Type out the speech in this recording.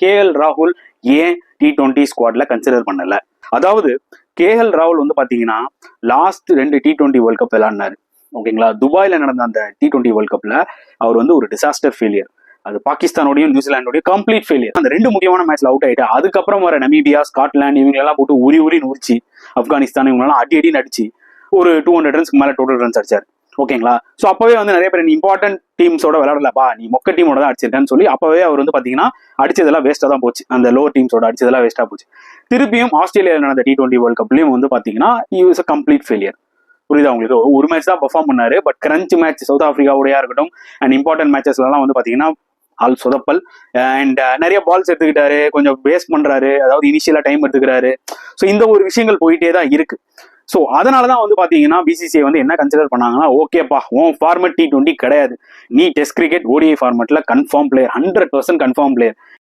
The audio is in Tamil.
KL ராகுல் ஏன் T20 ஸ்குவாட்ல கன்சிடர் பண்ணல? அதாவது KL ராகுல் வந்து பாத்தீங்கன்னா லாஸ்ட் 2 T20 வேர்ல்ட் கப் விளையாடினாரு. ஓகேங்களா? துபாயில நடந்த அந்த T20 வேர்ல்ட் கப்ல அவர் வந்து ஒரு டிசாஸ்டர் ஃபெயிலியர். அது பாகிஸ்தானோடையும் நியூசிலாண்டோடையும் கம்ப்ளீட் ஃபெயிலியர். அந்த 2 முக்கியமான மேட்ச்ல அவுட் ஆயிட்டு அதுக்கப்புறம் வர நமீபியா, ஸ்காட்லாந்து இவங்க எல்லாம் போட்டு உரி நூறிச்சு, ஆப்கானிஸ்தான் இவங்க எல்லாம் அடி நடிச்சு ஒரு 200 ரன்ஸ்க்கு மேல டோட்டல் ரன்ஸ் அடிச்சாரு. ஓகேங்களா? ஸோ அப்பவே வந்து நிறைய பேர் இம்பார்ட்டன்ட் டீம்ஸோட விளையாடலப்பா, நீ மொக்க டீமோட தான் அடிச்சிருக்கான்னு சொல்லி அப்பவே அவர் வந்து பாத்தீங்கன்னா அடிச்சதெல்லாம் வேஸ்டா தான் போச்சு. அந்த லோவர் டீம்ஸோட அடிச்சதெல்லாம் வேஸ்டா போச்சு. திருப்பியும் ஆஸ்திரேலியாவில் நடந்த T20 வேர்ல்ட் கப்லயும் வந்து பாத்தீங்கன்னா இஸ் அ கம்ப்ளீட் ஃபெயிலியர். புரியுதா உங்களுக்கு? ஒரு மேட்ச் தான் பெர்ஃபார்ம் பண்ணாரு. பட் கிரன்ச் மேட்ச் சவுத் ஆப்பிரிக்காவுடையா இருக்கட்டும் அண்ட் இம்பார்ட்டன்ட் மேட்சஸ்லாம் வந்து பாத்தீங்கன்னா ஆல் சொதப்பல். அண்ட் நிறைய பால்ஸ் எடுத்துக்கிட்டாரு, கொஞ்சம் பேஸ் பண்றாரு, அதாவது இனிஷியலா டைம் எடுத்துக்கிறாரு. ஸோ இந்த ஒரு விஷயங்கள் போயிட்டே தான் இருக்கு. ஸோ அதனாலதான் வந்து பாத்தீங்கன்னா BCCI வந்து என்ன கன்சிடர் பண்ணாங்கன்னா, ஓகேப்பா உன் ஃபார்மட் T20 கிடையாது, நீ டெஸ்ட் கிரிக்கெட் ODI ஃபார்மட்ல கன்ஃபார்ம் பிளேயர், 100% கன்ஃபார்ம் பிளேயர்.